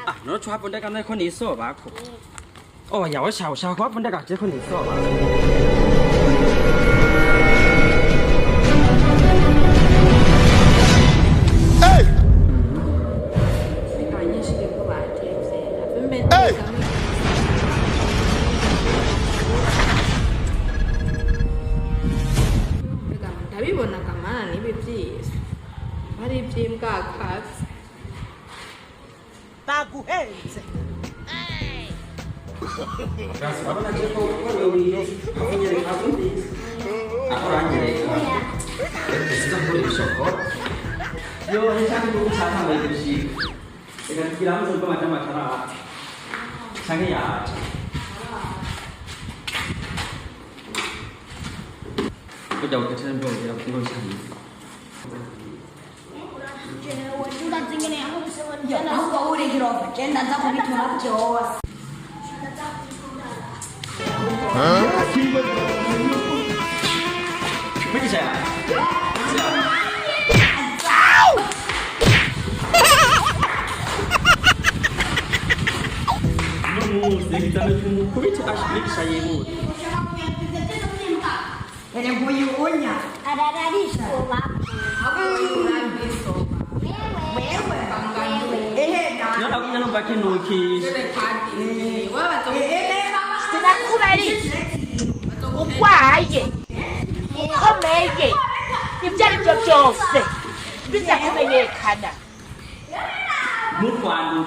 啊，侬穿不得个那可你说吧可。哦呀，我小花不得个这可你说吧。哎。哎。ndabibona kamana nibi byiza ari ibyimbwa kazi baguhenze不叫我吃不要不够香。Aku udah jerobak, jangan tak boleh tolak Jawa. Pergi saya. Kita nak kuit asli saya ibu. Ini buyunya. Ada di sekolah. aku di sofa Nyala baki nuki. Sinakubali ukwaye ukomeye ibyo ari byo byose biza kumenyekana Mukwandu.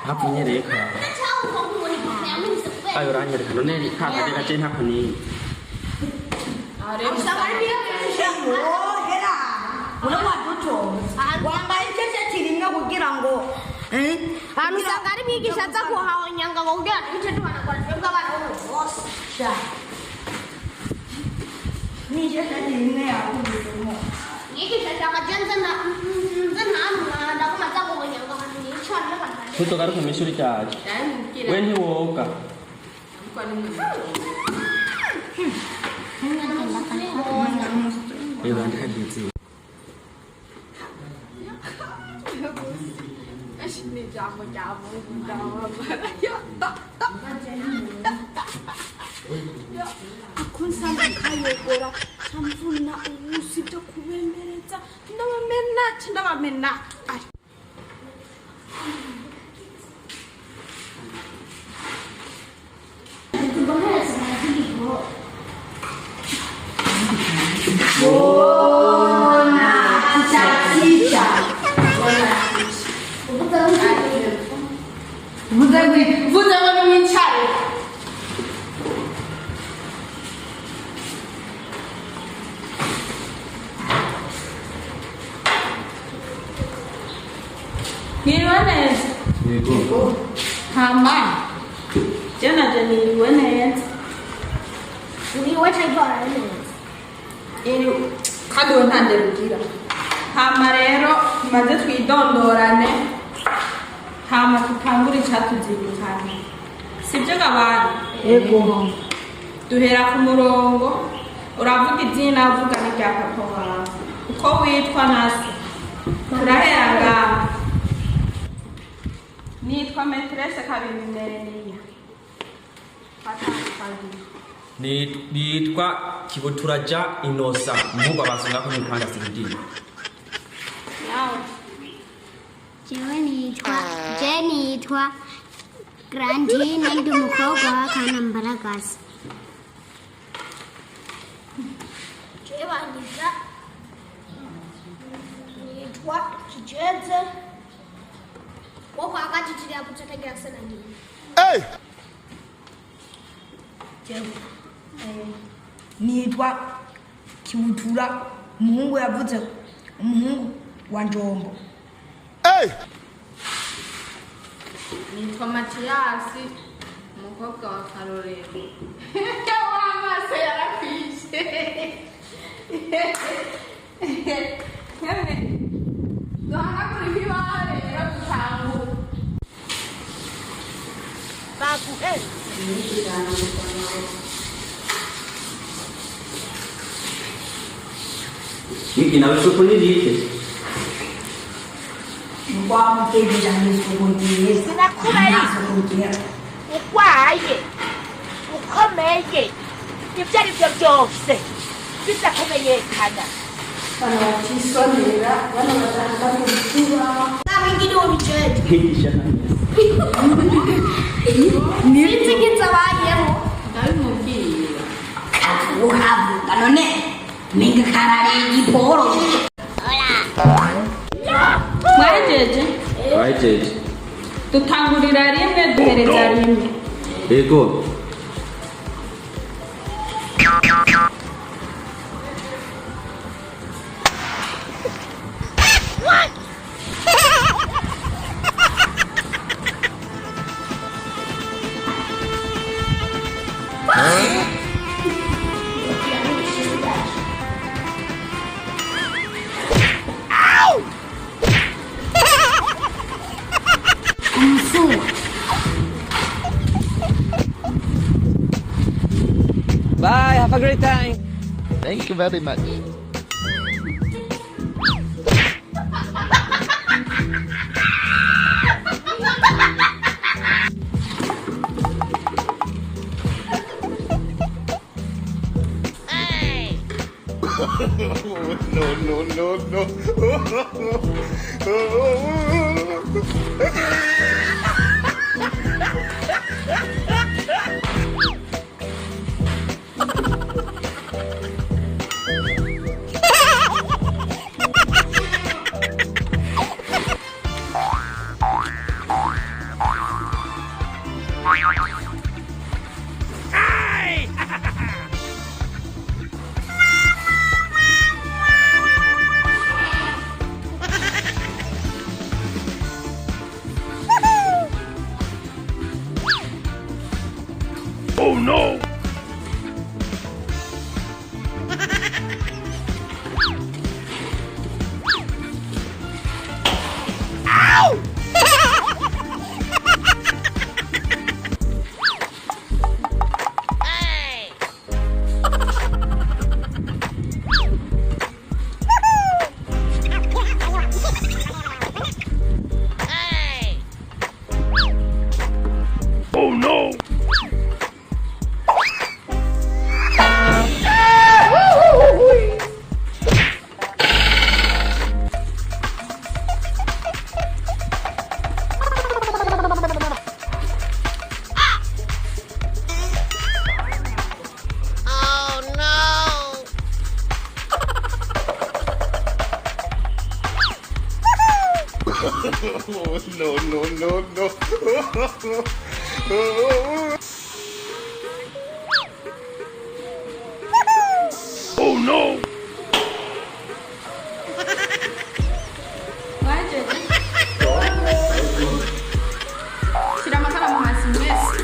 Apa ni reka? Ayo ranya reka. None ni kata dia kacau nak ni. Anu sakari migisha za kuhawanyanga ngongea kitu wanakwanza bana sha ni je tadi ya migisha za kajanza na anu na kama za kuhawanyanga ni chana bana Kuto karo kamisuri charge. When he woke up. Ayo ranya hadi. ni jamu akunsanga kayogora samvuna ubusibyo kubemereza ndabamena ari Vous avez une chale. Niliwaneza. Niko. Hama. Jana niliwaneza. Uliwacha bora nini? Ili kado ntande rugira. Hama rero maze twidondorane. Hama tutangure icyatuzirikana sibyo gabana Ego. duhera ku murongo uravuga izina uvuga n'irya papa wawe uko witwa nasi turahera ngaha nitwa Maîtresse Kabimineriya Nitwa Kibuturaja Inosa Mungu abasunga ko nipanga singidi. yawe Jenny itwa Grandine ndi umukobwa wa Kanambaragasa. Jewe nitwa Kijeze wako akati tili hapo tutagira sana nini. Nitwa Kibutura umuhungu yavuze umuhungu wa Njombo. nitwa Matiyasi umukobwa wa Karorero amaso yarakwishe duhanagura ibibare rero dutangura Inaweza kunilike. Kwa mteja nisikukundia. Sinakubali. Ukwaye. Ukomeye. Ibyo ari byo byose bizakumenyekana. Bana batisonera, bana batanga kubitura. Wengine wabicheje. Ni Nitsikitsa bayeho. ndabimubwira uhavuga none ninga karare iporo. mwajeje Wajeje. dutangurira rimwe duhereza rimwe Ego. Bye, have a great time. Thank you very much. Oh no! Oh no! Oh, no. Oh no! mwajeje shyira amakaramu hasi mwese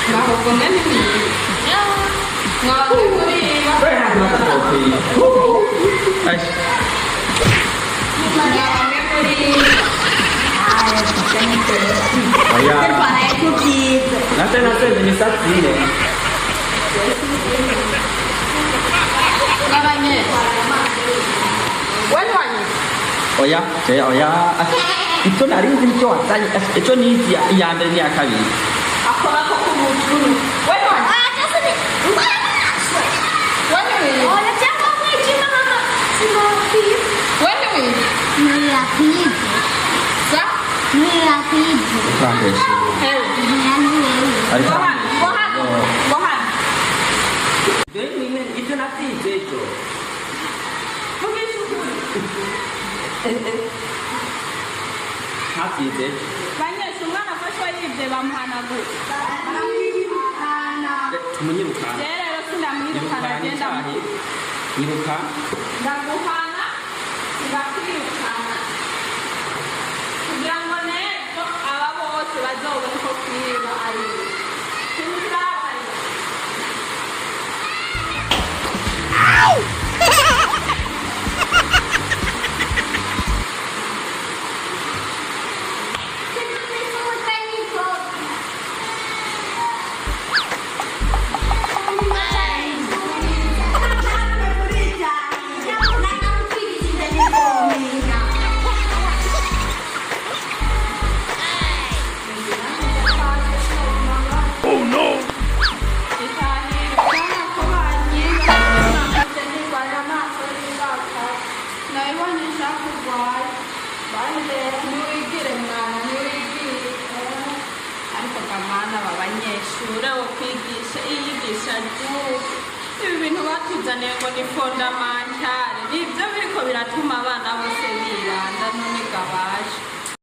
ngahogomwe n'ibindi mwawe muriba Ai. mwawe muriba Aya. Para kukiza. Nate nisatire. ngabanye wenwanye Oya, oya. Ito nari nzi nicyo wazanye. Icyo nizi iya mbere n'iya kabiri. akora ko kumutunu wenwanye Olha, tinha uma moedinha na wenwanye Mira pizza. sa Mira pizza. Frandesh. hewe Ari gohan Ibyo natize ejo. vuga Ntabyize. banyesha umwana afashwe yibye bamuhanagura Tumunyirukana. rero sindamwirukana agenda Iruka. ndaguhana ndakwirukana kugira ngo n'ejo aba bose bazobone ko kwiba ari tumuzabaye Oh no! abanyeshure wo kwigisha iyigisha ry'ubu ibi bintu batuzaniye ngo ni fondamana